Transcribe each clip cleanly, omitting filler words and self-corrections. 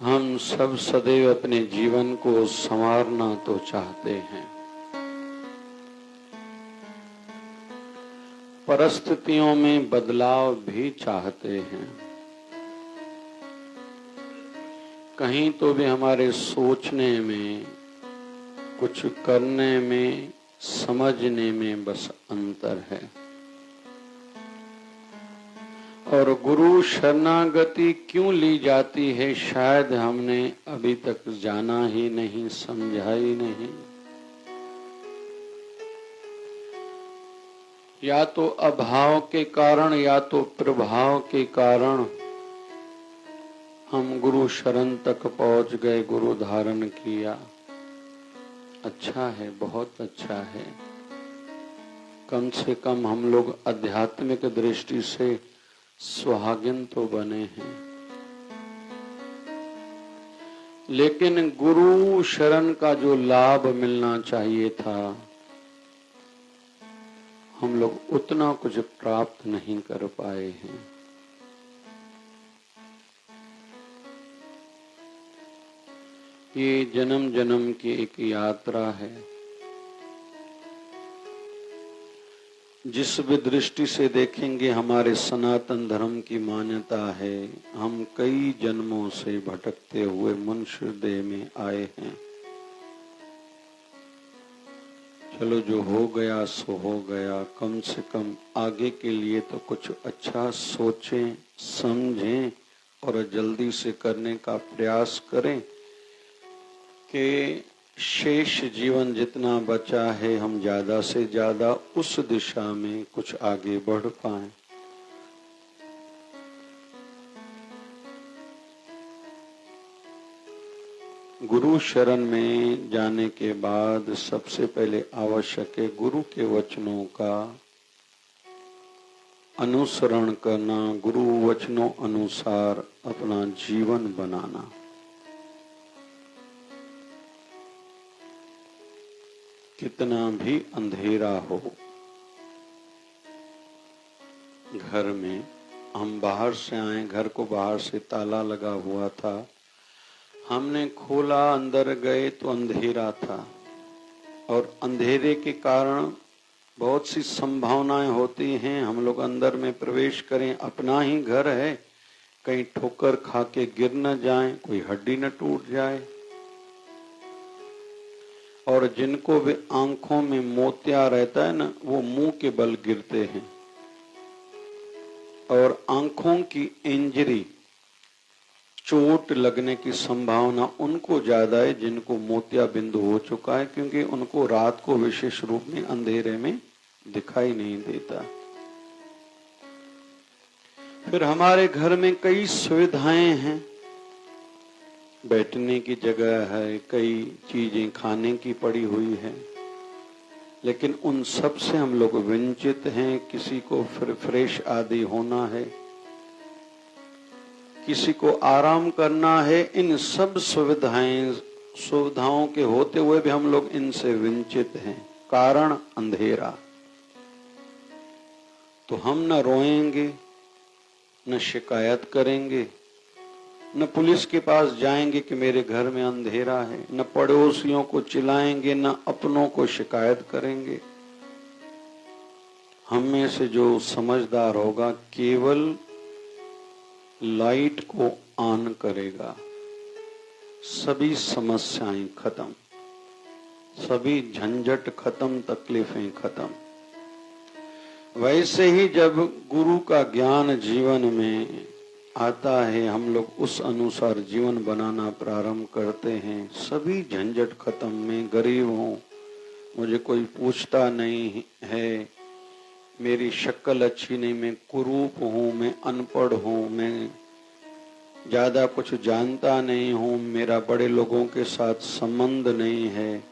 हम सब सदैव अपने जीवन को संवारना तो चाहते हैं, परिस्थितियों में बदलाव भी चाहते हैं। कहीं तो भी हमारे सोचने में, कुछ करने में, समझने में बस अंतर है। और गुरु शरणागति क्यों ली जाती है, शायद हमने अभी तक जाना ही नहीं, समझा ही नहीं। या तो अभाव के कारण या तो प्रभाव के कारण हम गुरु शरण तक पहुंच गए, गुरु धारण किया। अच्छा है, बहुत अच्छा है। कम से कम हम लोग आध्यात्मिक दृष्टि से सुहागिन तो बने हैं। लेकिन गुरु शरण का जो लाभ मिलना चाहिए था, हम लोग उतना कुछ प्राप्त नहीं कर पाए हैं। ये जन्म जन्म की एक यात्रा है। जिस भी दृष्टि से देखेंगे, हमारे सनातन धर्म की मान्यता है, हम कई जन्मों से भटकते हुए मनुष्य देह में आए हैं। चलो, जो हो गया सो हो गया। कम से कम आगे के लिए तो कुछ अच्छा सोचें, समझें और जल्दी से करने का प्रयास करें कि शेष जीवन जितना बचा है, हम ज्यादा से ज्यादा उस दिशा में कुछ आगे बढ़ पाएं। गुरु शरण में जाने के बाद सबसे पहले आवश्यक है गुरु के वचनों का अनुसरण करना, गुरु वचनों अनुसार अपना जीवन बनाना। कितना भी अंधेरा हो घर में, हम बाहर से आए, घर को बाहर से ताला लगा हुआ था, हमने खोला, अंदर गए तो अंधेरा था। और अंधेरे के कारण बहुत सी संभावनाएं होती हैं। हम लोग अंदर में प्रवेश करें, अपना ही घर है, कहीं ठोकर खा के गिर न जाए, कोई हड्डी न टूट जाए। और जिनको भी आंखों में मोतिया रहता है ना, वो मुंह के बल गिरते हैं। और आंखों की इंजरी, चोट लगने की संभावना उनको ज्यादा है जिनको मोतिया बिंदु हो चुका है, क्योंकि उनको रात को विशेष रूप में अंधेरे में दिखाई नहीं देता। फिर हमारे घर में कई सुविधाएं हैं, बैठने की जगह है, कई चीजें खाने की पड़ी हुई है, लेकिन उन सब से हम लोग वंचित हैं। किसी को फिर फ्रेश आदि होना है, किसी को आराम करना है। इन सब सुविधाओं के होते हुए भी हम लोग इनसे वंचित हैं। कारण अंधेरा। तो हम न रोएंगे, न शिकायत करेंगे, न पुलिस के पास जाएंगे कि मेरे घर में अंधेरा है, न पड़ोसियों को चिल्लाएंगे, न अपनों को शिकायत करेंगे। हम में से जो समझदार होगा केवल लाइट को ऑन करेगा, सभी समस्याएं खत्म, सभी झंझट खत्म, तकलीफें खत्म। वैसे ही जब गुरु का ज्ञान जीवन में आता है, हम लोग उस अनुसार जीवन बनाना प्रारंभ करते हैं। सभी झंझट खत्म। मैं गरीब हूँ, मुझे कोई पूछता नहीं है, मेरी शक्ल अच्छी नहीं, मैं कुरूप हूँ, मैं अनपढ़ हूँ, मैं ज्यादा कुछ जानता नहीं हूँ, मेरा बड़े लोगों के साथ संबंध नहीं है,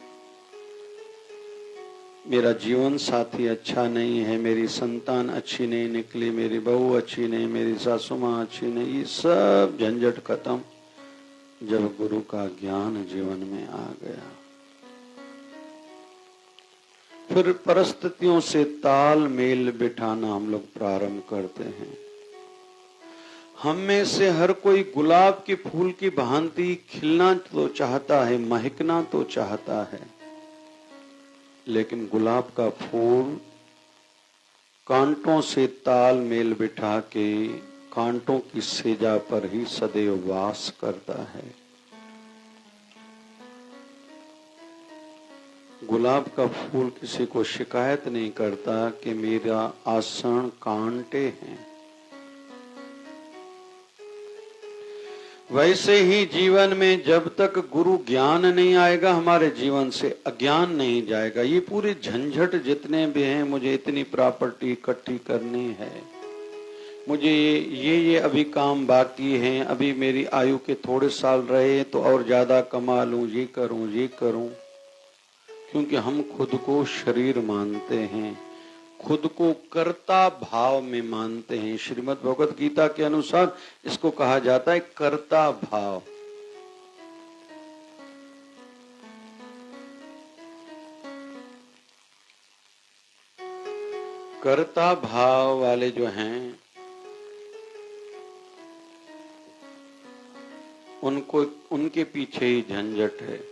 मेरा जीवन साथी अच्छा नहीं है, मेरी संतान अच्छी नहीं निकली, मेरी बहू अच्छी नहीं, मेरी सासू माँ अच्छी नहीं। ये सब झंझट खत्म जब गुरु का ज्ञान जीवन में आ गया। फिर परिस्थितियों से तालमेल बिठाना हम लोग प्रारंभ करते हैं। हम में से हर कोई गुलाब के फूल की भांति खिलना तो चाहता है, महकना तो चाहता है, लेकिन गुलाब का फूल कांटों से तालमेल बिठा के कांटों की सेजा पर ही सदैव वास करता है। गुलाब का फूल किसी को शिकायत नहीं करता कि मेरा आसन कांटे हैं। वैसे ही जीवन में जब तक गुरु ज्ञान नहीं आएगा, हमारे जीवन से अज्ञान नहीं जाएगा। ये पूरे झंझट जितने भी हैं, मुझे इतनी प्रॉपर्टी इकट्ठी करनी है, मुझे ये अभी काम बाकी हैं, अभी मेरी आयु के थोड़े साल रहे तो और ज्यादा कमा लूं, ये करूं, क्योंकि हम खुद को शरीर मानते हैं, खुद को कर्ता भाव में मानते हैं। श्रीमद् भगवत गीता के अनुसार इसको कहा जाता है कर्ता भाव। कर्ता भाव वाले जो हैं, उनको उनके पीछे ही झंझट है।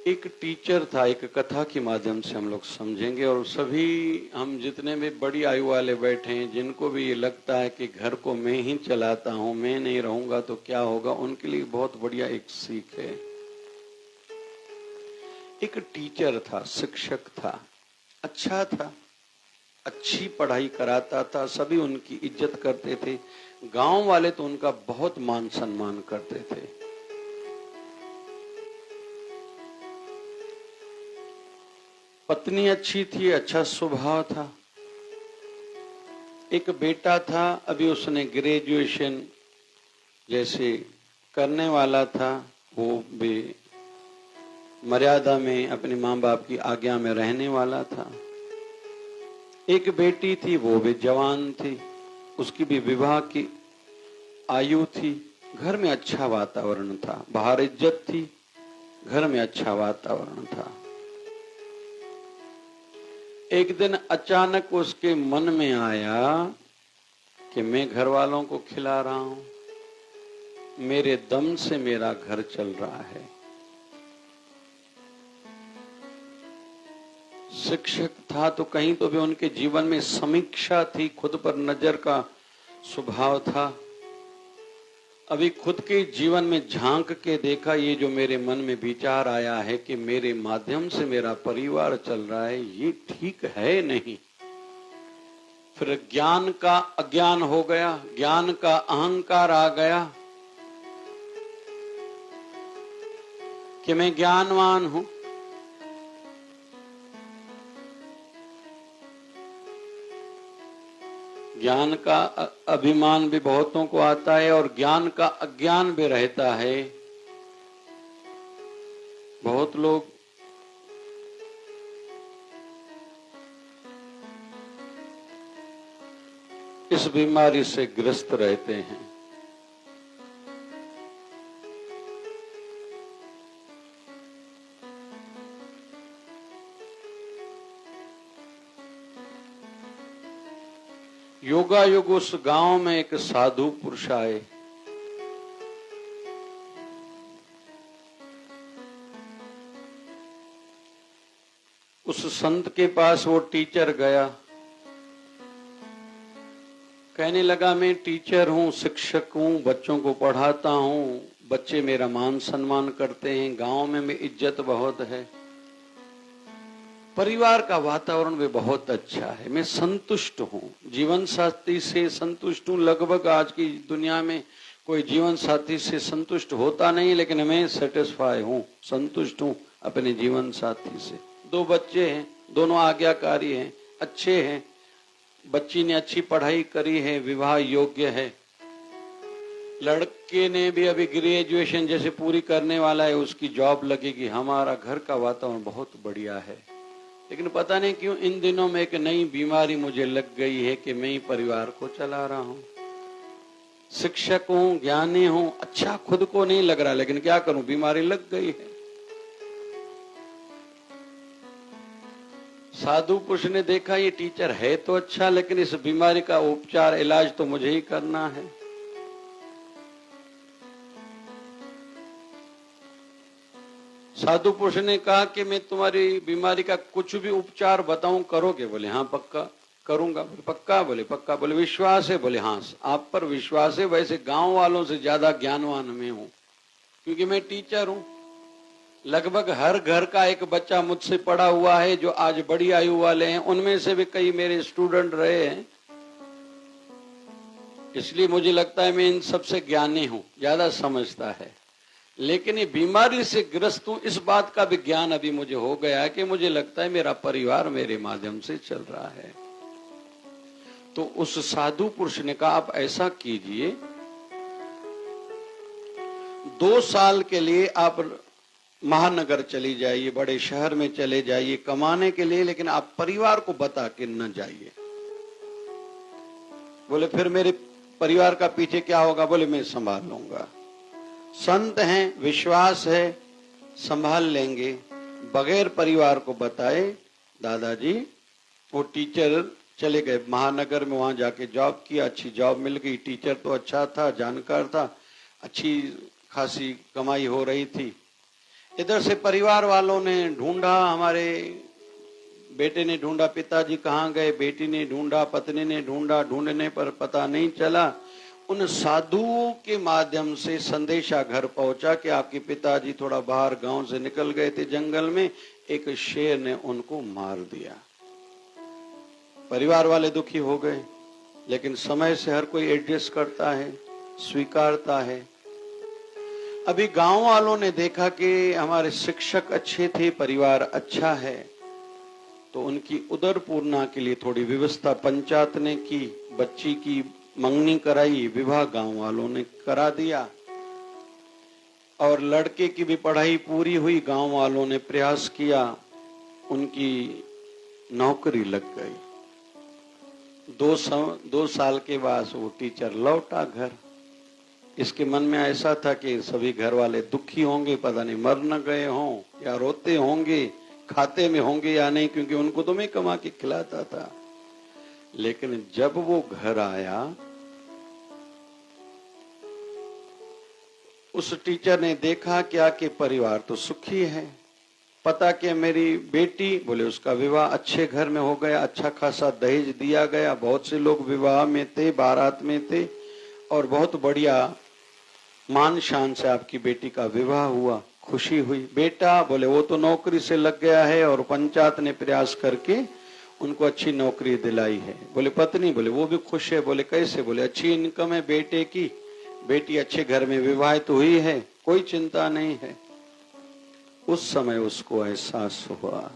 एक टीचर था, एक कथा के माध्यम से हम लोग समझेंगे, और सभी हम जितने भी बड़ी आयु वाले बैठे हैं, जिनको भी ये लगता है कि घर को मैं ही चलाता हूं, मैं नहीं रहूंगा तो क्या होगा, उनके लिए बहुत बढ़िया एक सीख है। एक टीचर था, शिक्षक था, अच्छा था, अच्छी पढ़ाई कराता था, सभी उनकी इज्जत करते थे, गांव वाले तो उनका बहुत मान सम्मान करते थे। पत्नी अच्छी थी, अच्छा स्वभाव था। एक बेटा था, अभी उसने ग्रेजुएशन जैसे करने वाला था, वो भी मर्यादा में अपने माँ बाप की आज्ञा में रहने वाला था। एक बेटी थी, वो भी जवान थी, उसकी भी विवाह की आयु थी। घर में अच्छा वातावरण था, बाहर इज्जत थी, घर में अच्छा वातावरण था। एक दिन अचानक उसके मन में आया कि मैं घर वालों को खिला रहा हूं, मेरे दम से मेरा घर चल रहा है। शिक्षक था तो कहीं तो भी उनके जीवन में समीक्षा थी, खुद पर नजर का स्वभाव था। अभी खुद के जीवन में झांक के देखा, ये जो मेरे मन में विचार आया है कि मेरे माध्यम से मेरा परिवार चल रहा है, ये ठीक है नहीं। फिर ज्ञान का अज्ञान हो गया, ज्ञान का अहंकार आ गया कि मैं ज्ञानवान हूं। ज्ञान का अभिमान भी बहुतों को आता है और ज्ञान का अज्ञान भी रहता है। बहुत लोग इस बीमारी से ग्रस्त रहते हैं। योगा युग उस गांव में एक साधु पुरुष आए। उस संत के पास वो टीचर गया, कहने लगा मैं टीचर हूं, शिक्षक हूं, बच्चों को पढ़ाता हूं, बच्चे मेरा मान सम्मान करते हैं, गांव में मेरी इज्जत बहुत है, परिवार का वातावरण भी बहुत अच्छा है, मैं संतुष्ट हूँ, जीवन साथी से संतुष्ट हूँ। लगभग आज की दुनिया में कोई जीवन साथी से संतुष्ट होता नहीं, लेकिन मैं सेटिस्फाई हूँ, संतुष्ट हूँ अपने जीवन साथी से। 2 बच्चे हैं, दोनों आज्ञाकारी हैं, अच्छे हैं, बच्ची ने अच्छी पढ़ाई करी है, विवाह योग्य है, लड़के ने भी अभी ग्रेजुएशन जैसे पूरी करने वाला है, उसकी जॉब लगेगी। हमारा घर का वातावरण बहुत बढ़िया है, लेकिन पता नहीं क्यों इन दिनों में एक नई बीमारी मुझे लग गई है कि मैं ही परिवार को चला रहा हूं। शिक्षक हूं, ज्ञानी हूं, अच्छा खुद को नहीं लग रहा, लेकिन क्या करूं, बीमारी लग गई है। साधु पुरुष ने देखा ये टीचर है तो अच्छा, लेकिन इस बीमारी का उपचार इलाज तो मुझे ही करना है। साधु पुरुष ने कहा कि मैं तुम्हारी बीमारी का कुछ भी उपचार बताऊं, करोगे? बोले हाँ पक्का करूंगा। बोले पक्का? बोले पक्का। बोले विश्वास है? बोले हाँ आप पर विश्वास है। वैसे गांव वालों से ज्यादा ज्ञानवान मैं हूं, क्योंकि मैं टीचर हूं। लगभग हर घर का एक बच्चा मुझसे पढ़ा हुआ है जो आज बड़ी आयु वाले हैं, उनमें से भी कई मेरे स्टूडेंट रहे हैं। इसलिए मुझे लगता है मैं इन सबसे ज्ञानी हूं, ज्यादा समझता है। लेकिन ये बीमारी से ग्रस्त हूं, इस बात का भी ज्ञान अभी मुझे हो गया है कि मुझे लगता है मेरा परिवार मेरे माध्यम से चल रहा है। तो उस साधु पुरुष ने कहा आप ऐसा कीजिए, 2 साल के लिए आप महानगर चली जाइए, बड़े शहर में चले जाइए कमाने के लिए, लेकिन आप परिवार को बता के न जाइए। बोले फिर मेरे परिवार का पीछे क्या होगा? बोले मैं संभाल लूंगा, संत हैं, विश्वास है, संभाल लेंगे। बगैर परिवार को बताए दादाजी वो टीचर चले गए महानगर में, वहां जाके जॉब किया, अच्छी जॉब मिल गई। टीचर तो अच्छा था, जानकार था, अच्छी खासी कमाई हो रही थी। इधर से परिवार वालों ने ढूंढा, हमारे बेटे ने ढूंढा पिताजी कहाँ गए, बेटी ने ढूंढा, पत्नी ने ढूंढा, ढूंढने पर पता नहीं चला। उन साधुओं के माध्यम से संदेशा घर पहुंचा कि आपके पिताजी थोड़ा बाहर गांव से निकल गए थे जंगल में, एक शेर ने उनको मार दिया। परिवार वाले दुखी हो गए, लेकिन समय से हर कोई एडजस्ट करता है, स्वीकारता है। अभी गांव वालों ने देखा कि हमारे शिक्षक अच्छे थे, परिवार अच्छा है, तो उनकी उदर पूर्णा के लिए थोड़ी व्यवस्था पंचायत ने की, बच्ची की मंगनी कराई, विवाह गांव वालों ने करा दिया, और लड़के की भी पढ़ाई पूरी हुई। गांव वालों ने प्रयास किया, उनकी नौकरी लग गई। 2 साल के बाद वो टीचर लौटा घर। इसके मन में ऐसा था कि सभी घर वाले दुखी होंगे, पता नहीं मर न गए हों या रोते होंगे, खाते में होंगे या नहीं, क्योंकि उनको तो मैं कमा के खिलाता था। लेकिन जब वो घर आया, उस टीचर ने देखा क्या कि परिवार तो सुखी है। पता कि मेरी बेटी, बोले उसका विवाह अच्छे घर में हो गया, अच्छा खासा दहेज दिया गया, बहुत से लोग विवाह में थे, बारात में थे, और बहुत बढ़िया मान शान से आपकी बेटी का विवाह हुआ, खुशी हुई। बेटा, बोले वो तो नौकरी से लग गया है और पंचायत ने प्रयास करके उनको अच्छी नौकरी दिलाई है। बोले पत्नी, बोले वो भी खुश है। बोले कैसे? बोले अच्छी इनकम है बेटे की, बेटी अच्छे घर में विवाहित हुई है, कोई चिंता नहीं है। उस समय उसको एहसास हुआ,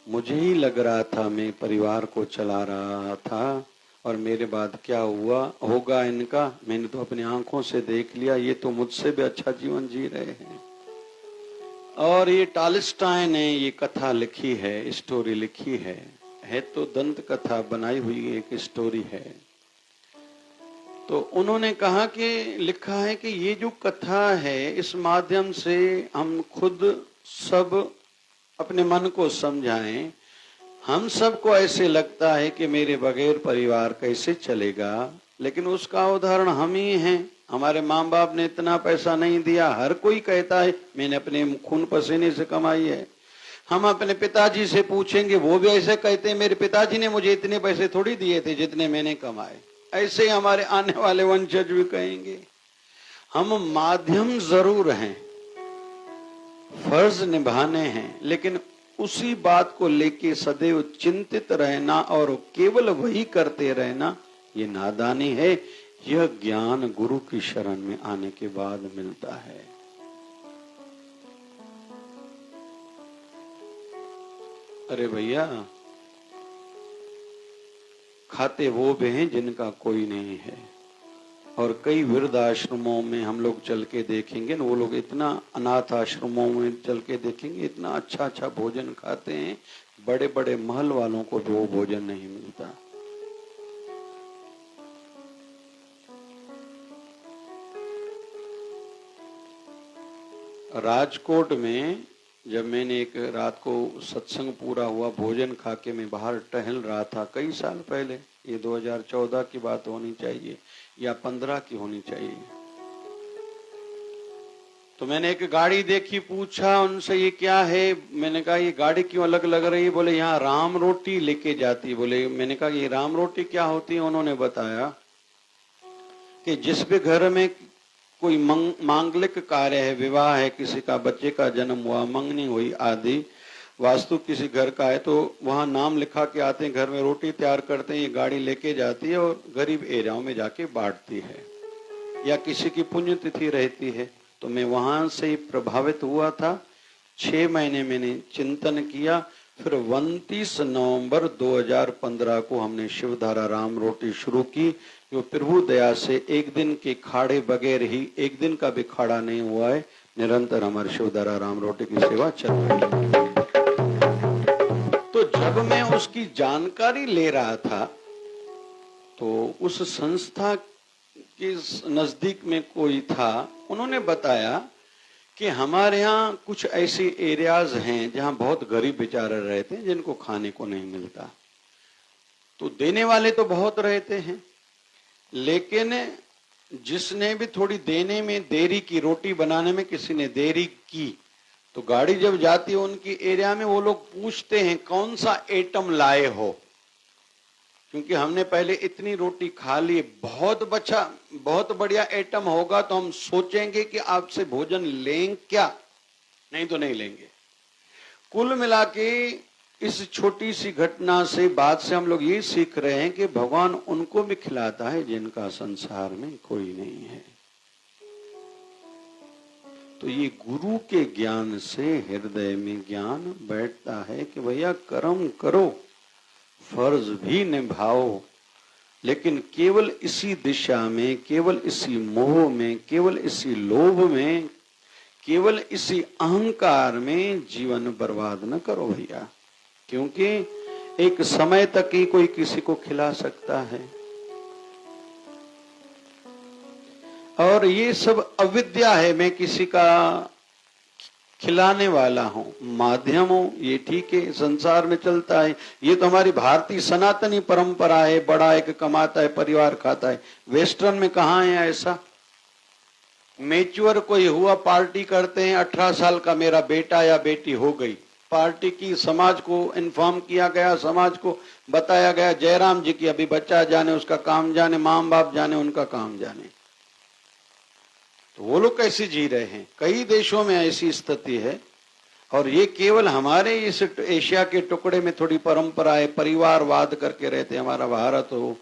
मुझे ही लग रहा था मैं परिवार को चला रहा था, और मेरे बाद क्या हुआ होगा इनका, मैंने तो अपनी आंखों से देख लिया, ये तो मुझसे भी अच्छा जीवन जी रहे हैं। और ये टॉलस्टॉय ने ये कथा लिखी है, स्टोरी लिखी है तो दंत कथा बनाई हुई एक स्टोरी है। तो उन्होंने कहा कि लिखा है कि ये जो कथा है, इस माध्यम से हम खुद सब अपने मन को समझाएं। हम सबको ऐसे लगता है कि मेरे बगैर परिवार कैसे चलेगा, लेकिन उसका उदाहरण हम ही हैं। हमारे माँ बाप ने इतना पैसा नहीं दिया, हर कोई कहता है मैंने अपने खून पसीने से कमाई है। हम अपने पिताजी से पूछेंगे, वो भी ऐसे कहते हैं मेरे पिताजी ने मुझे इतने पैसे थोड़ी दिए थे जितने मैंने कमाए। ऐसे ही हमारे आने वाले वंशज भी कहेंगे। हम माध्यम जरूर हैं, फर्ज निभाने हैं, लेकिन उसी बात को लेके सदैव चिंतित रहना और केवल वही करते रहना, ये नादानी है। यह ज्ञान गुरु की शरण में आने के बाद मिलता है। अरे भैया, खाते वो भी हैं जिनका कोई नहीं है, और कई वृद्ध आश्रमों में हम लोग चल के देखेंगे ना, वो लोग इतना, अनाथ आश्रमों में चल के देखेंगे इतना अच्छा अच्छा भोजन खाते हैं, बड़े बड़े महल वालों को भी वो भोजन नहीं मिलता। राजकोट में जब मैंने एक रात को सत्संग पूरा हुआ, भोजन खा के मैं बाहर टहल रहा था, कई साल पहले, ये 2014 की बात होनी चाहिए या 15 की होनी चाहिए। तो मैंने एक गाड़ी देखी, पूछा उनसे ये क्या है। मैंने कहा ये गाड़ी क्यों अलग लग रही है? बोले यहाँ राम रोटी लेके जाती। बोले, मैंने कहा ये राम रोटी क्या होती है? उन्होंने बताया कि जिस भी घर में कोई मांगलिक कार्य है, विवाह है, किसी का बच्चे का जन्म हुआ, मंगनी हुई आदि, वास्तु किसी घर का है, तो वहां नाम लिखा के आते हैं, घर में रोटी तैयार करते हैं, ये गाड़ी लेके जाती है और गरीब एरियाओं में जाके बांटती है, या किसी की पुण्यतिथि रहती है। तो मैं वहां से प्रभावित हुआ था। 6 महीने मैंने चिंतन किया। फिर 29 नवंबर 2015 को हमने शिवधारा राम रोटी शुरू की, जो प्रभु दया से एक दिन के खाड़े बगैर ही, एक दिन का भी खाड़ा नहीं हुआ है, निरंतर हमारे शिवधारा राम रोटी की सेवा चल रही है। तो जब मैं उसकी जानकारी ले रहा था, तो उस संस्था के नजदीक में कोई था, उन्होंने बताया कि हमारे यहाँ कुछ ऐसे एरियाज हैं जहाँ बहुत गरीब बेचारे रहते हैं, जिनको खाने को नहीं मिलता। तो देने वाले तो बहुत रहते हैं, लेकिन जिसने भी थोड़ी देने में देरी की, रोटी बनाने में किसी ने देरी की, तो गाड़ी जब जाती है उनकी एरिया में, वो लोग पूछते हैं कौन सा आइटम लाए हो, क्योंकि हमने पहले इतनी रोटी खा ली, बहुत बचा, बहुत बढ़िया आइटम होगा तो हम सोचेंगे कि आपसे भोजन लें क्या, नहीं तो नहीं लेंगे। कुल मिला के इस छोटी सी घटना से, बात से हम लोग ये सीख रहे हैं कि भगवान उनको भी खिलाता है जिनका संसार में कोई नहीं है। तो ये गुरु के ज्ञान से हृदय में ज्ञान बैठता है कि भैया कर्म करो, फर्ज भी निभाओ, लेकिन केवल इसी दिशा में, केवल इसी मोह में, केवल इसी लोभ में, केवल इसी अहंकार में जीवन बर्बाद न करो भैया, क्योंकि एक समय तक ही कोई किसी को खिला सकता है। और ये सब अविद्या है। मैं किसी का खिलाने वाला हूं, माध्यम हूं, ये ठीक है, संसार में चलता है। ये तो हमारी भारतीय सनातनी परंपरा है, बड़ा एक कमाता है, परिवार खाता है। वेस्टर्न में कहाँ है ऐसा? मैच्योर कोई हुआ, पार्टी करते हैं, 18 साल का मेरा बेटा या बेटी हो गई, पार्टी की, समाज को इन्फॉर्म किया गया, समाज को बताया गया, जयराम जी की अभी बच्चा जाने, उसका काम जाने, माँ बाप जाने, उनका काम जाने। तो वो लोग कैसे जी रहे हैं? कई देशों में ऐसी स्थिति है। और ये केवल हमारे इस एशिया के टुकड़े में थोड़ी परंपरा है, परिवारवाद करके रहते हैं। हमारा भारत हो,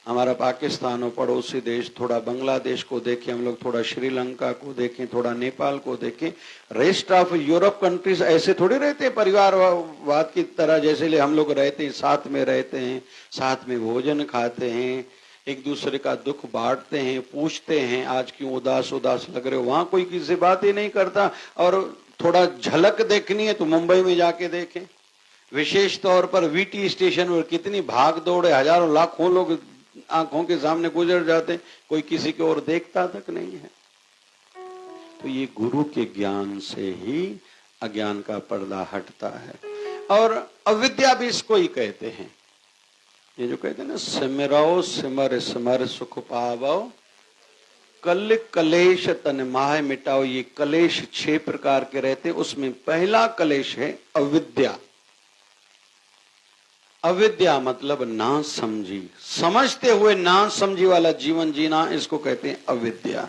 हमारा पाकिस्तान हो, पड़ोसी देश, थोड़ा बांग्लादेश को देखें हम लोग, थोड़ा श्रीलंका को देखें, थोड़ा नेपाल को देखें, रेस्ट ऑफ यूरोप कंट्रीज ऐसे थोड़े रहते हैं परिवारवाद की तरह, जैसे हम लोग रहते हैं, साथ में रहते हैं, साथ में भोजन खाते हैं, एक दूसरे का दुख बांटते हैं, पूछते हैं आज क्यों उदास उदास लग रहे हो। वहां कोई किसी से बात ही नहीं करता। और थोड़ा झलक देखनी है तो मुंबई में जाके देखें, विशेष तौर पर वीटी स्टेशन पर कितनी भाग दौड़ है, हजारों लाखों लोग आंखों के सामने गुजर जाते, कोई किसी की ओर देखता तक नहीं है। तो ये गुरु के ज्ञान से ही अज्ञान का पर्दा हटता है। और अविद्या भी इसको ही कहते हैं। ये जो कहते हैं ना, सिमरो सिमर सिमर सुख पावो, कल कलेश तन माह मिटाओ। ये कलेश 6 प्रकार के रहते, उसमें पहला कलेश है अविद्या। अविद्या मतलब ना समझी, समझते हुए ना समझी वाला जीवन जीना, इसको कहते हैं अविद्या।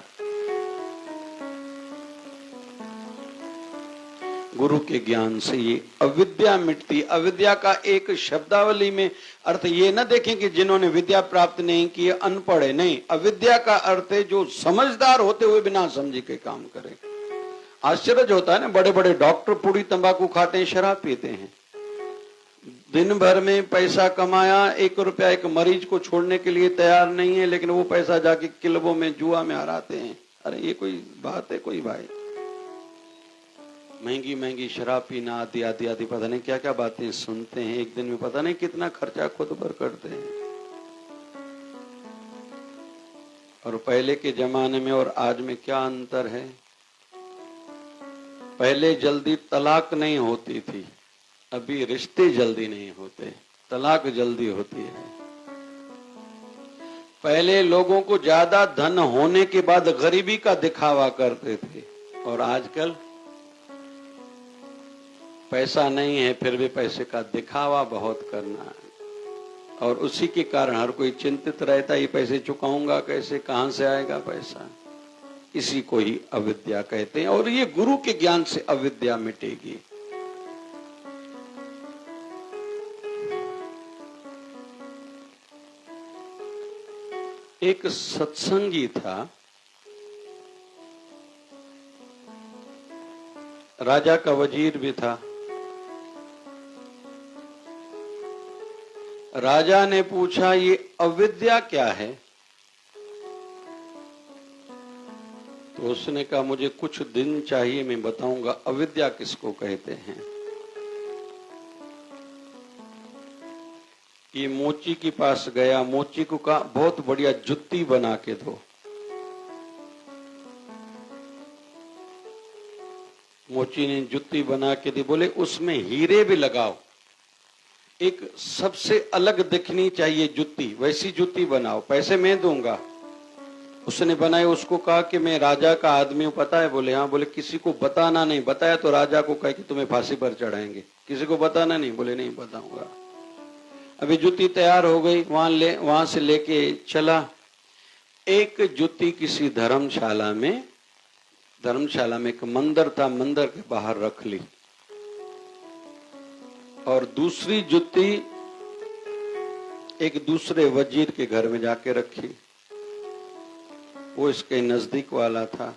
गुरु के ज्ञान से ये अविद्या मिटती। अविद्या का एक शब्दावली में अर्थ ये न देखें कि जिन्होंने विद्या प्राप्त नहीं की, अनपढ़ है, नहीं। अविद्या का अर्थ है जो समझदार होते हुए बिना समझे के काम करे। आश्चर्य होता है ना, बड़े बड़े डॉक्टर पूरी तंबाकू खाते हैं, शराब पीते हैं, दिन भर में पैसा कमाया, 1 रुपया एक मरीज को छोड़ने के लिए तैयार नहीं है, लेकिन वो पैसा जाके क्लबों में, जुआ में हराते हैं। अरे ये कोई बात है? कोई भाई, महंगी महंगी शराब पीना, आदि आदि आदि, पता नहीं क्या क्या बातें सुनते हैं। एक दिन में पता नहीं कितना खर्चा खुद पर करते हैं। और पहले के जमाने में और आज में क्या अंतर है? पहले जल्दी तलाक नहीं होती थी, अभी रिश्ते जल्दी नहीं होते, तलाक जल्दी होती है। पहले लोगों को ज्यादा धन होने के बाद गरीबी का दिखावा करते थे, और आजकल पैसा नहीं है फिर भी पैसे का दिखावा बहुत करना है, और उसी के कारण हर कोई चिंतित रहता है, ये पैसे चुकाऊंगा कैसे, कहां से आएगा पैसा। इसी को ही अविद्या कहते हैं, और ये गुरु के ज्ञान से अविद्या मिटेगी। एक सत्संगी था, राजा का वजीर भी था। राजा ने पूछा, ये अविद्या क्या है? तो उसने कहा, मुझे कुछ दिन चाहिए, मैं बताऊंगा अविद्या किसको कहते हैं। ये मोची के पास गया, मोची को कहा, बहुत बढ़िया जुत्ती बना के दो। मोची ने जुत्ती बना के दी, बोले उसमें हीरे भी लगाओ, एक सबसे अलग दिखनी चाहिए जुत्ती, वैसी जुत्ती बनाओ, पैसे मैं दूंगा। उसने बनाई, उसको कहा कि मैं राजा का आदमी हूं, पता है? बोले हाँ। बोले किसी को बताना नहीं, बताया तो राजा को कहे कि तुम्हें फांसी पर चढ़ाएंगे, किसी को बताना नहीं। बोले नहीं बताऊंगा। अभी जुत्ती तैयार हो गई, वहां से लेके चला। एक जुत्ती किसी धर्मशाला में एक मंदिर था, मंदिर के बाहर रख ली, और दूसरी जुत्ती एक दूसरे वजीर के घर में जाके रखी, वो इसके नजदीक वाला था,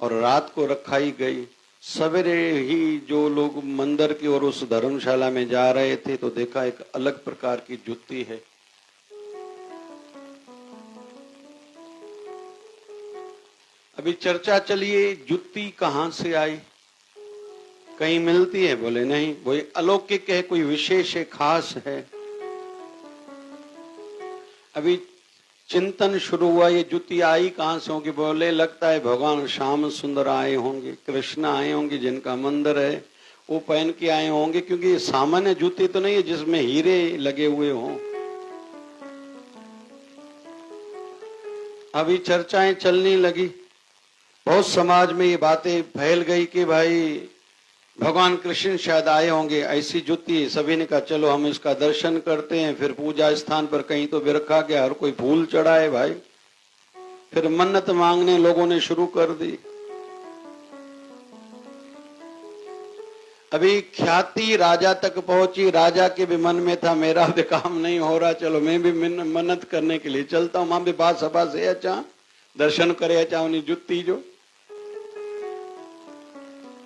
और रात को रखाई गई। सवेरे ही जो लोग मंदिर की और उस धर्मशाला में जा रहे थे तो देखा एक अलग प्रकार की जुत्ती है। अभी चर्चा चलिए, जुत्ती कहां से आई, कहीं मिलती है? बोले नहीं। वो अलौकिक है, कोई विशेष है, खास है। अभी चिंतन शुरू हुआ, ये जुत्ती आई कहां से होगी? बोले लगता है भगवान श्याम सुंदर आए होंगे, कृष्ण आए होंगे, जिनका मंदिर है वो पहन के आए होंगे, क्योंकि ये सामान्य जूती तो नहीं है जिसमें हीरे लगे हुए हों। अभी चर्चाएं चलने लगी, बहुत समाज में ये बातें फैल गई कि भाई भगवान कृष्ण शायद आए होंगे, ऐसी जुत्ती। सभी ने कहा चलो हम इसका दर्शन करते हैं। फिर पूजा स्थान पर कहीं तो भी रखा गया, हर कोई फूल चढ़ाए भाई। फिर मन्नत मांगने लोगों ने शुरू कर दी। अभी ख्याति राजा तक पहुंची, राजा के भी मन में था मेरा भी काम नहीं हो रहा, चलो मैं भी मन्नत करने के लिए चलता हूं। मां भी बात सभा से अच्छा दर्शन करे, अच्छा उन्हें जुत्ती जो।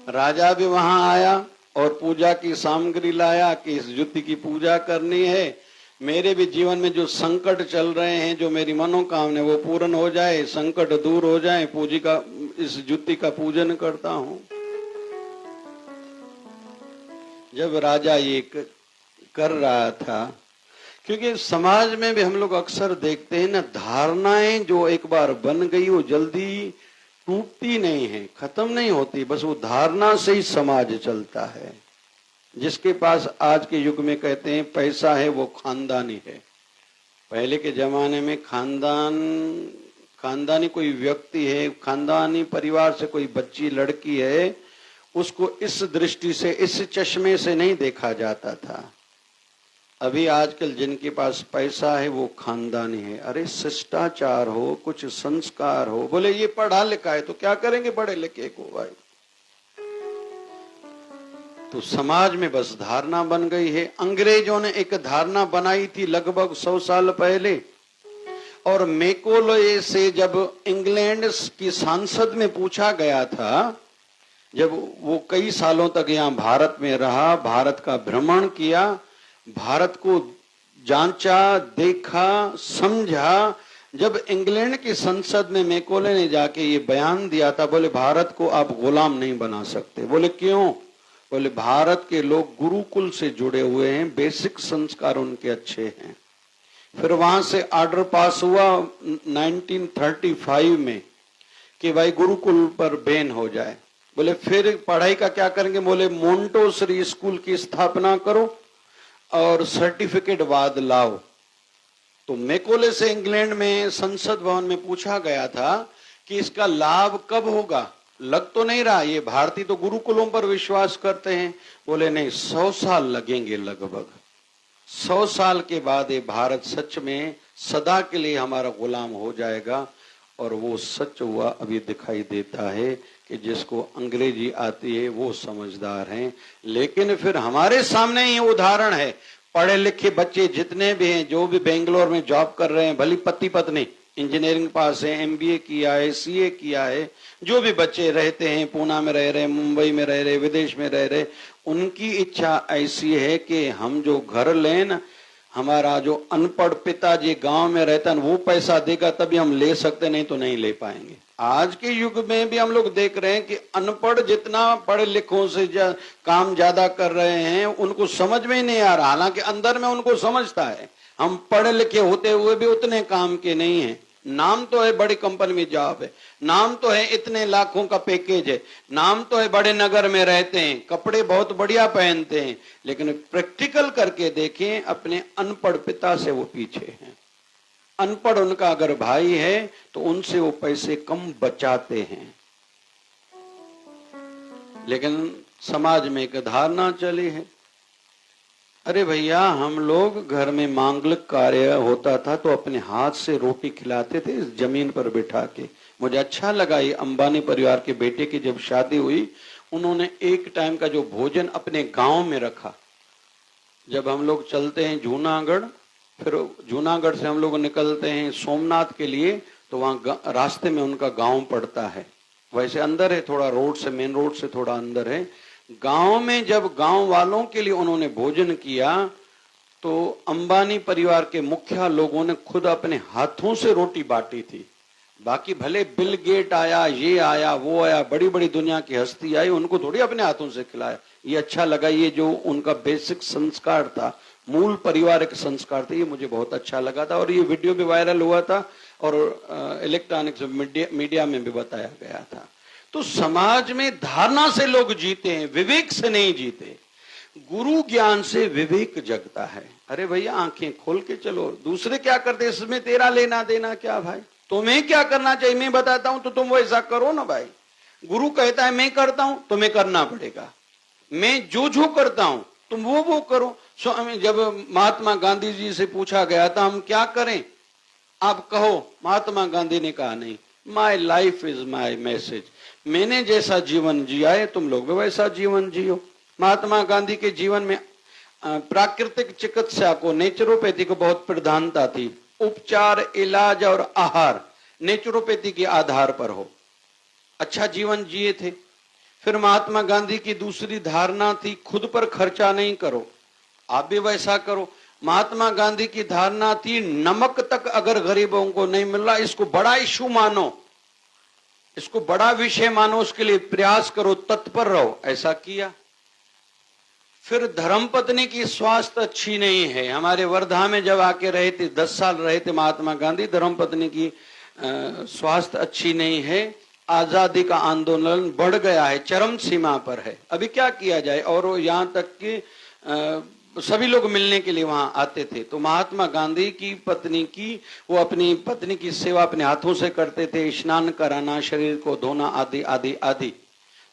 राजा भी वहां आया और पूजा की सामग्री लाया कि इस जुत्ती की पूजा करनी है, मेरे भी जीवन में जो संकट चल रहे हैं, जो मेरी मनोकामना वो पूर्ण हो जाए, संकट दूर हो जाए, पूजी का इस जुत्ती का पूजन करता हूं। जब राजा ये कर रहा था, क्योंकि समाज में भी हम लोग अक्सर देखते हैं ना, धारणाएं जो एक बार बन गई वो जल्दी टूटती नहीं है, खत्म नहीं होती, बस वो धारणा से ही समाज चलता है। जिसके पास आज के युग में कहते हैं पैसा है वो खानदानी है। पहले के जमाने में खानदानी कोई व्यक्ति है, खानदानी परिवार से कोई बच्ची लड़की है, उसको इस दृष्टि से, इस चश्मे से नहीं देखा जाता था। अभी आजकल जिनके पास पैसा है वो खानदानी है। अरे शिष्टाचार हो, कुछ संस्कार हो, बोले ये पढ़ा लिखा है तो क्या करेंगे पढ़े लिखे को भाई। तो समाज में बस धारणा बन गई है। अंग्रेजों ने एक धारणा बनाई थी लगभग 100 साल पहले, और मैकोले से जब इंग्लैंड की सांसद में पूछा गया था, जब वो कई सालों तक यहाँ भारत में रहा, भारत का भ्रमण किया, भारत को जांचा, देखा, समझा, जब इंग्लैंड की संसद में मैकोले ने जाके ये बयान दिया था, बोले भारत को आप गुलाम नहीं बना सकते। बोले क्यों? बोले भारत के लोग गुरुकुल से जुड़े हुए हैं, बेसिक संस्कार उनके अच्छे हैं। फिर वहां से ऑर्डर पास हुआ 1935 में कि भाई गुरुकुल पर बैन हो जाए। बोले फिर पढ़ाई का क्या करेंगे? बोले मोंटेसरी स्कूल की स्थापना करो और सर्टिफिकेट बाद लाओ। तो मैकोले से इंग्लैंड में संसद भवन में पूछा गया था कि इसका लाभ कब होगा। लग तो नहीं रहा, ये भारतीय तो गुरुकुलों पर विश्वास करते हैं। बोले नहीं, 100 साल लगेंगे, लगभग 100 साल के बाद ये भारत सच में सदा के लिए हमारा गुलाम हो जाएगा। और वो सच हुआ। अभी दिखाई देता है कि जिसको अंग्रेजी आती है वो समझदार हैं। लेकिन फिर हमारे सामने ही उदाहरण है, पढ़े लिखे बच्चे जितने भी हैं, जो भी बेंगलोर में जॉब कर रहे हैं, भली पति पत्नी इंजीनियरिंग पास है, एमबीए किया है, सीए किया है, जो भी बच्चे रहते हैं, पूना में रह रहे, मुंबई में रह रहे, विदेश में रह रहे, उनकी इच्छा ऐसी है कि हम जो घर लें ना, हमारा जो अनपढ़ पिताजी गांव में रहता है वो पैसा देगा तभी हम ले सकते, नहीं तो नहीं ले पाएंगे। आज के युग में भी हम लोग देख रहे हैं कि अनपढ़ जितना पढ़े लिखों से काम ज्यादा कर रहे हैं, उनको समझ में ही नहीं आ रहा। हालांकि अंदर में उनको समझता है, हम पढ़े लिखे होते हुए भी उतने काम के नहीं है। नाम तो है बड़ी कंपनी में जॉब है, नाम तो है इतने लाखों का पैकेज है, नाम तो है बड़े नगर में रहते हैं, कपड़े बहुत बढ़िया पहनते हैं, लेकिन प्रैक्टिकल करके देखें अपने अनपढ़ पिता से वो पीछे हैं। अनपढ़ उनका अगर भाई है तो उनसे वो पैसे कम बचाते हैं। लेकिन समाज में एक धारणा चली है, अरे भैया हम लोग घर में मांगलिक कार्य होता था तो अपने हाथ से रोटी खिलाते थे जमीन पर बिठा के। मुझे अच्छा लगा, ये अंबानी परिवार के बेटे की जब शादी हुई, उन्होंने एक टाइम का जो भोजन अपने गांव में रखा। जब हम लोग चलते हैं जूनागढ़, फिर जूनागढ़ से हम लोग निकलते हैं सोमनाथ के लिए, तो वहां रास्ते में उनका गांव पड़ता है। वैसे अंदर है, थोड़ा रोड से, मेन रोड से थोड़ा अंदर है। गांव में जब गांव वालों के लिए उन्होंने भोजन किया तो अंबानी परिवार के मुखिया लोगों ने खुद अपने हाथों से रोटी बांटी थी। बाकी भले बिल गेट आया, ये आया, वो आया, बड़ी बड़ी दुनिया की हस्ती आई, उनको थोड़ी अपने हाथों से खिलाया। ये अच्छा लगा, ये जो उनका बेसिक संस्कार था, मूल पारिवारिक संस्कार थे, ये मुझे बहुत अच्छा लगा था। और ये वीडियो भी वायरल हुआ था और इलेक्ट्रॉनिक्स मीडिया में भी बताया गया था। तो समाज में धारणा से लोग जीते हैं, विवेक से नहीं जीते। गुरु ज्ञान से विवेक जगता है। अरे भैया आंखें खोल के चलो, दूसरे क्या करते इसमें तेरा लेना देना क्या भाई? तुम्हें क्या करना चाहिए मैं बताता हूं तो तुम वैसा करो ना भाई। गुरु कहता है मैं करता हूं, तुम्हें करना पड़ेगा। मैं जो करता हूं तुम वो करो। जब महात्मा गांधी जी से पूछा गया था हम क्या करें, आप कहो, महात्मा गांधी ने कहा नहीं, my life is my message. मैंने जैसा जीवन जिया है तुम लोग भी वैसा जीवन जियो। महात्मा गांधी के जीवन में प्राकृतिक चिकित्सा को, नेचुरोपैथी को बहुत प्रधानता थी। उपचार, इलाज और आहार नेचुरोपैथी के आधार पर हो। अच्छा जीवन जिए थे। फिर महात्मा गांधी की दूसरी धारणा थी खुद पर खर्चा नहीं करो, आप भी वैसा करो। महात्मा गांधी की धारणा थी नमक तक अगर गरीबों को नहीं मिल रहा इसको बड़ा इशू मानो, इसको बड़ा विषय मानो, उसके लिए प्रयास करो, तत्पर रहो। ऐसा किया। फिर धर्मपत्नी की स्वास्थ्य अच्छी नहीं है। हमारे वर्धा में जब आके रहे थे, 10 साल रहे थे महात्मा गांधी, धर्मपत्नी की स्वास्थ्य अच्छी नहीं है। आजादी का आंदोलन बढ़ गया है, चरम सीमा पर है। अभी क्या किया जाए? और यहां तक कि सभी लोग मिलने के लिए वहां आते थे। तो महात्मा गांधी की पत्नी की, वो अपनी पत्नी की सेवा अपने हाथों से करते थे, स्नान कराना, शरीर को धोना, आदि आदि आदि।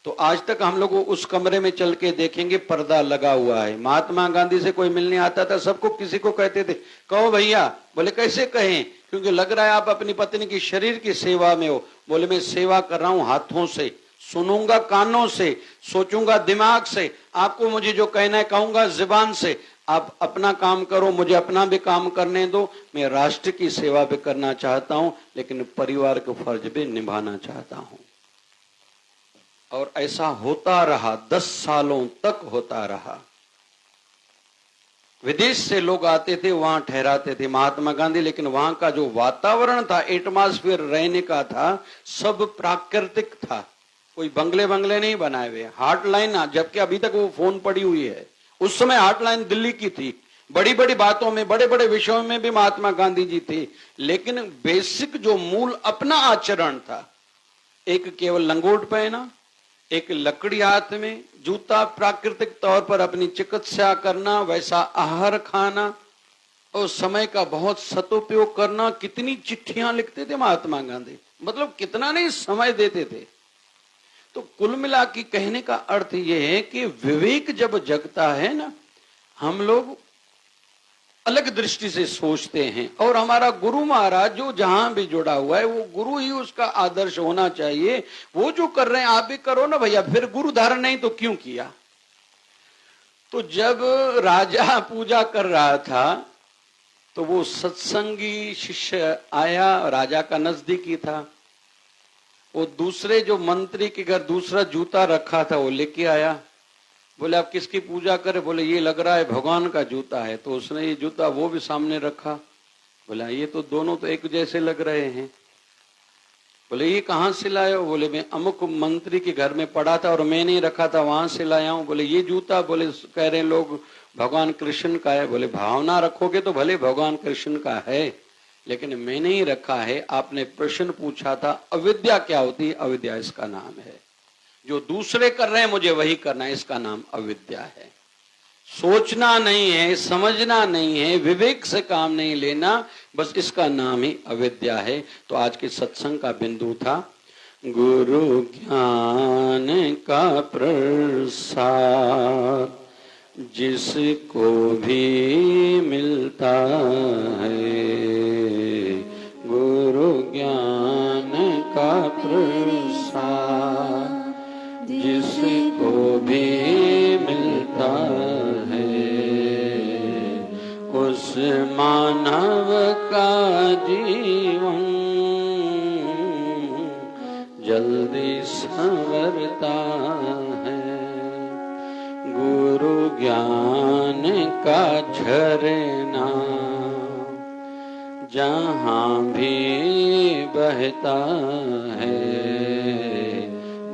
तो आज तक हम लोग उस कमरे में चल के देखेंगे पर्दा लगा हुआ है। महात्मा गांधी से कोई मिलने आता था, सबको किसी को कहते थे कहो भैया। बोले कैसे कहें? क्योंकि लग रहा है आप अपनी पत्नी की शरीर की सेवा में हो। बोले मैं सेवा कर रहा हूं हाथों से, सुनूंगा कानों से, सोचूंगा दिमाग से, आपको मुझे जो कहना है कहूंगा जुबान से। आप अपना काम करो, मुझे अपना भी काम करने दो। मैं राष्ट्र की सेवा भी करना चाहता हूं, लेकिन परिवार का फर्ज भी निभाना चाहता हूं। और ऐसा होता रहा, 10 सालों तक होता रहा। विदेश से लोग आते थे, वहां ठहराते थे महात्मा गांधी, लेकिन वहां का जो वातावरण था, एटमॉस्फेयर रहने का था, सब प्राकृतिक था। कोई बंगले नहीं बनाए हुए। हॉटलाइन, जबकि अभी तक वो फोन पड़ी हुई है, उस समय हॉटलाइन दिल्ली की थी। बड़ी बड़ी बातों में, बड़े बड़े विषयों में भी महात्मा गांधी जी थे, लेकिन बेसिक जो मूल अपना आचरण था, एक केवल लंगोट पहना, एक लकड़ी हाथ में, जूता प्राकृतिक तौर पर अपनी चिकित्सा करना, वैसा आहार खाना और समय का बहुत सदुपयोग करना। कितनी चिट्ठियां लिखते थे महात्मा गांधी, मतलब कितना नहीं समय देते थे। तो कुल मिला के कहने का अर्थ यह है कि विवेक जब जगता है ना, हम लोग अलग दृष्टि से सोचते हैं। और हमारा गुरु महाराज जो जहां भी जुड़ा हुआ है, वो गुरु ही उसका आदर्श होना चाहिए। वो जो कर रहे हैं आप भी करो ना भैया, फिर गुरु धारण नहीं तो क्यों किया। तो जब राजा पूजा कर रहा था तो वो सत्संगी शिष्य आया, राजा का नजदीकी था। वो दूसरे जो मंत्री के घर दूसरा जूता रखा था वो लेके आया। बोले आप किसकी पूजा करें? बोले ये लग रहा है भगवान का जूता है। तो उसने ये जूता वो भी सामने रखा। बोला ये तो दोनों तो एक जैसे लग रहे हैं। बोले ये कहाँ से लाए हो? बोले मैं अमुक मंत्री के घर में पड़ा था और मैंने ही रखा था, वहां से लाया हूँ। बोले ये जूता, बोले कह रहे लोग भगवान कृष्ण का है। बोले भावना रखोगे तो भले भगवान कृष्ण का है, लेकिन मैंने ही रखा है। आपने प्रश्न पूछा था अविद्या क्या होती है, अविद्या इसका नाम है। जो दूसरे कर रहे हैं मुझे वही करना है, इसका नाम अविद्या है। सोचना नहीं है, समझना नहीं है, विवेक से काम नहीं लेना, बस इसका नाम ही अविद्या है। तो आज के सत्संग का बिंदु था गुरु ज्ञान का प्रसाद जिसको भी मिलता है। गुरु ज्ञान का प्रसाद जिसको भी मिलता है, उस मानव का जीवन जल्दी संवरता है। गुरु ज्ञान का झरना जहाँ भी बहता है,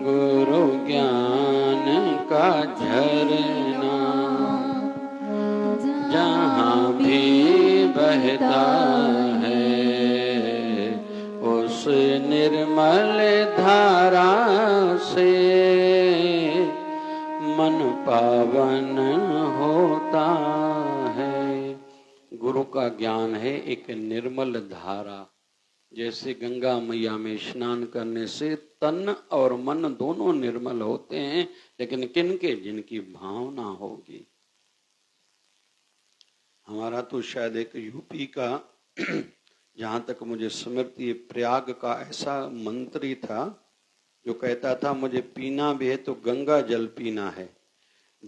गुरु ज्ञान का झरना जहाँ भी बहता है, उस निर्मल धारा से मन पावन होता है। गुरु का ज्ञान है एक निर्मल धारा। जैसे गंगा मैया में स्नान करने से तन और मन दोनों निर्मल होते हैं, लेकिन किनके? जिनकी भावना होगी। हमारा तो शायद एक यूपी का जहां तक मुझे स्मृति है, प्रयाग का ऐसा मंत्री था जो कहता था मुझे पीना भी है तो गंगा जल पीना है।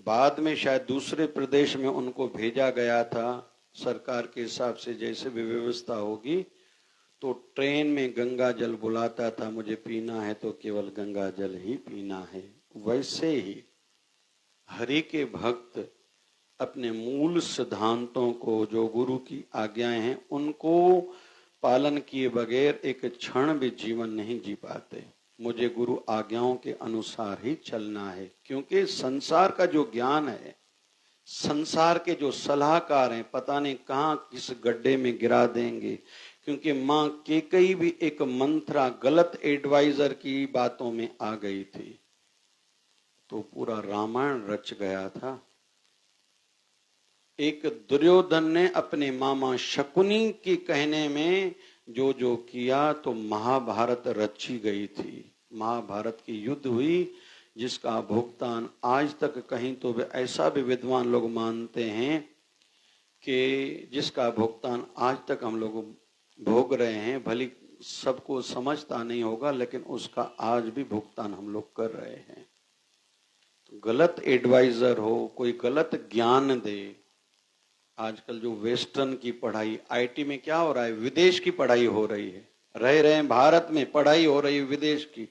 बाद में शायद दूसरे प्रदेश में उनको भेजा गया था सरकार के हिसाब से, जैसे भी व्यवस्था होगी, तो ट्रेन में गंगा जल बुलाता था, मुझे पीना है तो केवल गंगा जल ही पीना है। वैसे ही हरि के भक्त अपने मूल सिद्धांतों को, जो गुरु की आज्ञाएं हैं, उनको पालन किए बगैर एक क्षण भी जीवन नहीं जी पाते। मुझे गुरु आज्ञाओं के अनुसार ही चलना है, क्योंकि संसार का जो ज्ञान है, संसार के जो सलाहकार हैं, पता नहीं कहाँ किस गड्ढे में गिरा देंगे। क्योंकि माँ केकई भी एक मंत्रा गलत एडवाइजर की बातों में आ गई थी तो पूरा रामायण रच गया था। एक दुर्योधन ने अपने मामा शकुनी के कहने में जो जो किया तो महाभारत रची गई थी। महाभारत की युद्ध हुई जिसका भुगतान आज तक कहीं तो ऐसा भी विद्वान लोग मानते हैं कि जिसका भुगतान आज तक हम लोग भोग रहे हैं। भली सबको समझता नहीं होगा, लेकिन उसका आज भी भुगतान हम लोग कर रहे हैं। तो गलत एडवाइजर हो, कोई गलत ज्ञान दे। आजकल जो वेस्टर्न की पढ़ाई, आईटी में क्या हो रहा है, विदेश की पढ़ाई हो रही है। रह रहे हैं भारत में, पढ़ाई हो रही है विदेश की।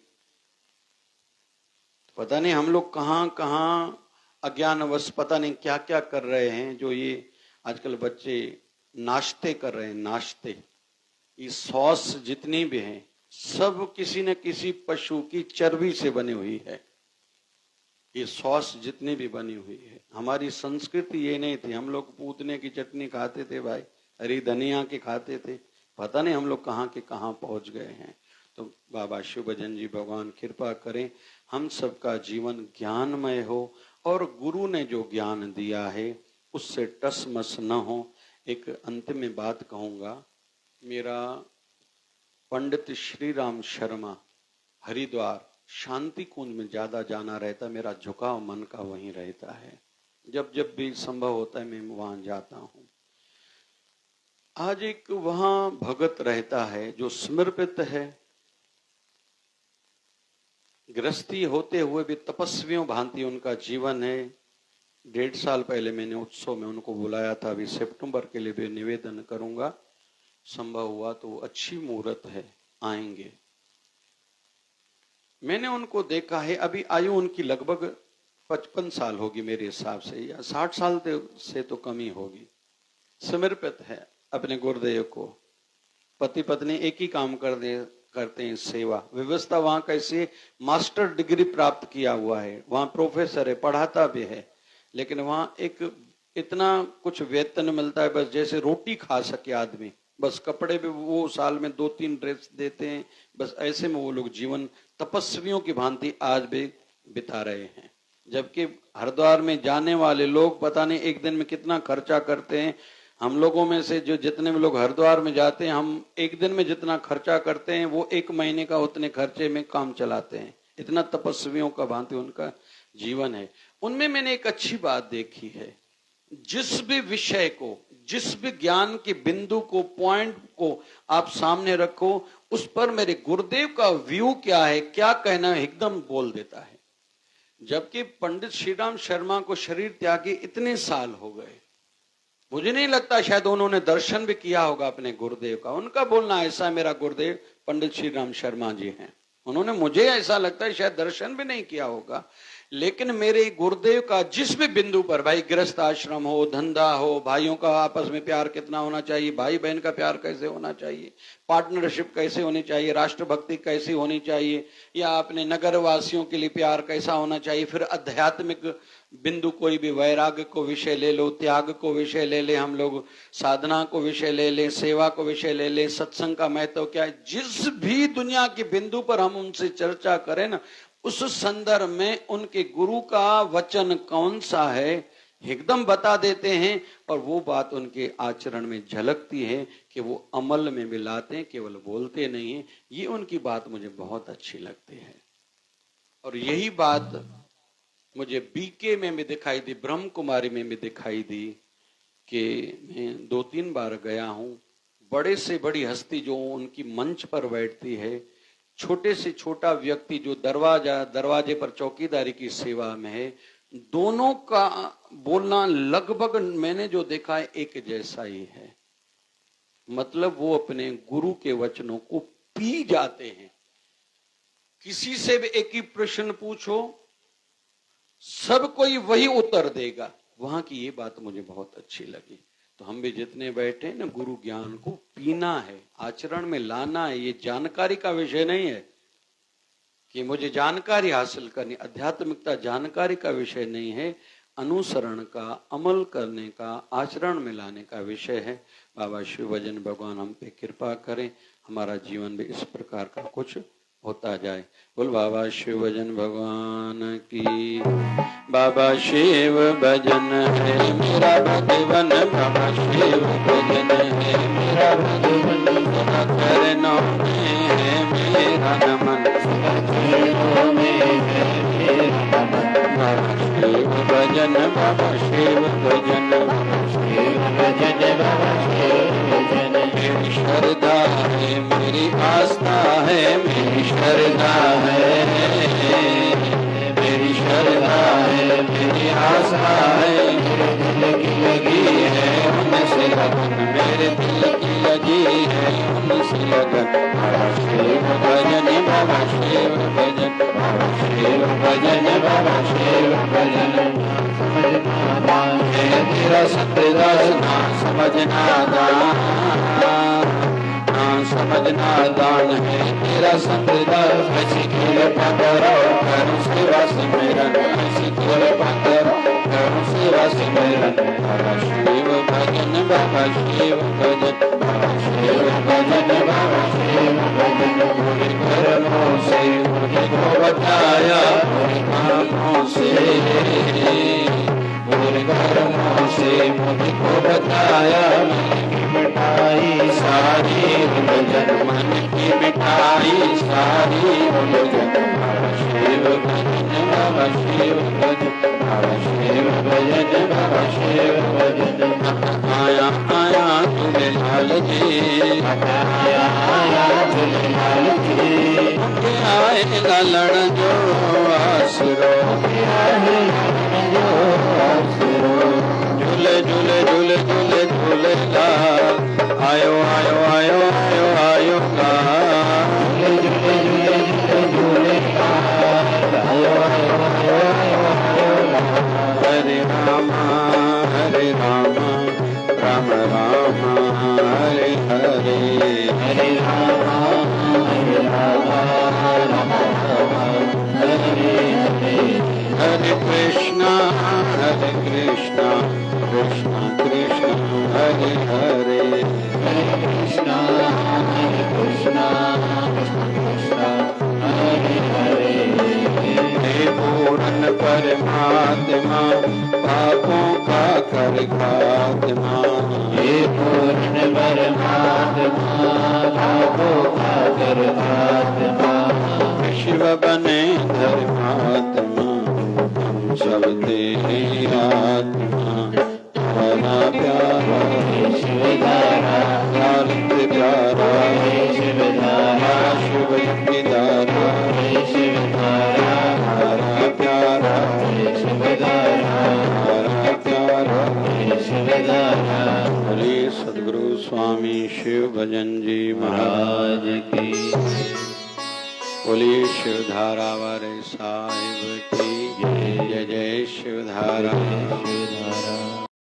पता नहीं हम लोग कहाँ कहाँ अज्ञानवश पता नहीं क्या क्या कर रहे हैं। जो ये आजकल बच्चे नाश्ते कर रहे हैं, नाश्ते, ये सॉस जितनी भी हैं सब किसी न किसी पशु की चर्बी से बनी हुई है। ये सॉस जितनी भी बनी हुई है। हमारी संस्कृति ये नहीं थी। हम लोग पूतने की चटनी खाते थे भाई, हरी धनिया के खाते थे। पता नहीं हम लोग कहाँ के कहाँ पहुंच गए हैं। तो बाबा शिव भजन जी भगवान कृपा करें, हम सबका जीवन ज्ञानमय हो और गुरु ने जो ज्ञान दिया है उससे टस मस न हो। एक अंतिम में बात कहूँगा, मेरा पंडित श्री राम शर्मा हरिद्वार शांति कुंज में ज्यादा जाना रहता, मेरा झुकाव मन का वहीं रहता है, जब जब भी संभव होता है मैं वहां जाता हूँ। आज एक वहां भगत रहता है जो समर्पित है, गृहस्थी होते हुए भी तपस्वियों भांति उनका जीवन है। 1.5 साल पहले मैंने उत्सव में उनको बुलाया था, अभी सितंबर के लिए भी निवेदन करूंगा, संभव हुआ तो अच्छी मुहूर्त है, आएंगे। मैंने उनको देखा है, अभी आयु उनकी लगभग 55 साल होगी मेरे हिसाब से, या 60 साल से तो कम ही होगी। समर्पित है अपने गुरुदेव को, पति पत्नी एक ही काम करते हैं, सेवा। व्यवस्था वहां कैसी है, मास्टर डिग्री प्राप्त किया हुआ है, वहां प्रोफेसर है, पढ़ाता भी है, लेकिन वहां एक इतना कुछ वेतन मिलता है बस जैसे रोटी खा सके आदमी, बस कपड़े भी वो साल में 2-3 ड्रेस देते हैं, बस ऐसे में वो लोग जीवन तपस्वियों की भांति आज भी बिता रहे हैं। जबकि हरिद्वार में जाने वाले लोग पता नहीं एक दिन में कितना खर्चा करते हैं। हम लोगों में से जो जितने भी लोग हरिद्वार में जाते हैं, हम एक दिन में जितना खर्चा करते हैं वो 1 महीने का उतने खर्चे में काम चलाते हैं। इतना तपस्वियों का भांति उनका जीवन है। उनमें मैंने एक अच्छी बात देखी है, जिस भी विषय को, जिस भी ज्ञान के बिंदु को, पॉइंट को आप सामने रखो, उस पर मेरे गुरुदेव का व्यू क्या है, क्या कहना है, एकदम बोल देता है। जबकि पंडित श्री राम शर्मा को शरीर त्यागे इतने साल हो गए, मुझे नहीं लगता शायद उन्होंने दर्शन भी किया होगा अपने गुरुदेव का। उनका बोलना ऐसा, मेरा गुरुदेव पंडित श्री राम शर्मा जी हैं, उन्होंने, मुझे ऐसा लगता है शायद दर्शन भी नहीं किया होगा। लेकिन मेरे गुरुदेव का जिस भी बिंदु पर, भाई गृहस्थ आश्रम हो, धंधा हो, भाइयों का आपस में प्यार कितना होना चाहिए, भाई बहन का प्यार कैसे होना चाहिए, पार्टनरशिप कैसे होनी चाहिए, राष्ट्रभक्ति कैसी होनी चाहिए, या अपने नगर वासियों के लिए प्यार कैसा होना चाहिए, फिर आध्यात्मिक बिंदु कोई भी, वैराग्य को विषय ले लो, त्याग को विषय ले ले, हम लोग साधना को विषय ले ले, सेवा को विषय ले ले, सत्संग का महत्व क्या है, जिस भी दुनिया के बिंदु पर हम उनसे चर्चा करें ना, उस संदर्भ में उनके गुरु का वचन कौन सा है एकदम बता देते हैं, और वो बात उनके आचरण में झलकती है कि वो अमल में भी लाते हैं, केवल बोलते नहीं है। ये उनकी बात मुझे बहुत अच्छी लगती है। और यही बात मुझे बीके में भी दिखाई दी, ब्रह्म कुमारी में भी दिखाई दी, कि मैं 2-3 बार गया हूँ। बड़े से बड़ी हस्ती जो उनकी मंच पर बैठती है, छोटे से छोटा व्यक्ति जो दरवाजे पर चौकीदारी की सेवा में है, दोनों का बोलना लगभग मैंने जो देखा है एक जैसा ही है। मतलब वो अपने गुरु के वचनों को पी जाते हैं। किसी से भी एक ही प्रश्न पूछो, सब कोई वही उत्तर देगा। वहां की ये बात मुझे बहुत अच्छी लगी। तो हम भी जितने बैठे ना, गुरु ज्ञान को पीना है, आचरण में लाना है। ये जानकारी का विषय नहीं है कि मुझे जानकारी हासिल करनी, आध्यात्मिकता जानकारी का विषय नहीं है, अनुसरण का, अमल करने का, आचरण में लाने का विषय है। बाबा शिव भजन भगवान हम पे कृपा करें, हमारा जीवन भी इस प्रकार का कुछ होता जाए। बोल बाबा शिव भजन भगवान की। बाबा शिव भजन है मेरा भगवन, बाबा शिव भजन है मेरा भगवन, करनो में है मेरा नमन, बाबा शिव भजन, बाबा शिव भजन, शिव भजन, बाबा शिव भजन। मेरी श्रद्धा है, मेरी आस्था है, मेरी श्रद्धा है, मेरी श्रद्धा है, मेरी आस्था है, मेरे दिल की लगी है उनसे लगन, मेरे दिल की लगी है उनसे लगन। बाबा शिव भजन, बाबा शिव भजन, बाबा शिव भजन, बाबा शिव भजन। समझना दान है तेरा सतदास, ना समझना दान, ना समझना दान है तेरा सतदास। ऐसी कृपा करो करो सेवा सिमरन, ऐसी कृपा करो करो सेवा सिमरन। बाबा शिव भजन, बाबा शिव भजन, बाबा शिव भजन, बाबा शिव भजन। कर्मों से मुझको बचाया, पापों से बुरे कर्मों से मुझको बचाया। मिठाई सारी उलझन, मन की मिठाई सारी उलझन। शिव भजन बाबा शिव भजन, बाबा शिव भजन, बाबा शिव भजन। आया आया झूलेलाल जी, आया आया झूलेलाल जी। आएगा लड़ जो आसरो, झूले झूले झूले झूले झूलेलाल। आयो आयो आयो आयो आयो झूले झूले झूले झूले झूलेलाल। आयो आयो आयो आयो आयो। हरे रामा राम राम हरे हरे, हरे रामा राम राम हरे हरे। हरे कृष्णा कृष्णा कृष्णा हरे हरे, हरे कृष्णा कृष्णा कृष्णा हरे हरे। हे पूर्ण परमात्मा पापों का कर खात्मा, हे पूर्ण परमात्मा पापों का कर खात्मा। शिव बने धर्मात्मा हम सब तेरी आत्मा। हरा प्यारा शिव धारा, लालित प्यारा शिव धारा, शिव की धारा शिव धारा। हरा प्यारा शिव धारा, हरा प्यारा शिव धारा। हरे सद्गुरु स्वामी शिव भजन जी महाराज की। बोलिए शिव धारा वाले साहिब की जय। जय शिव धारा।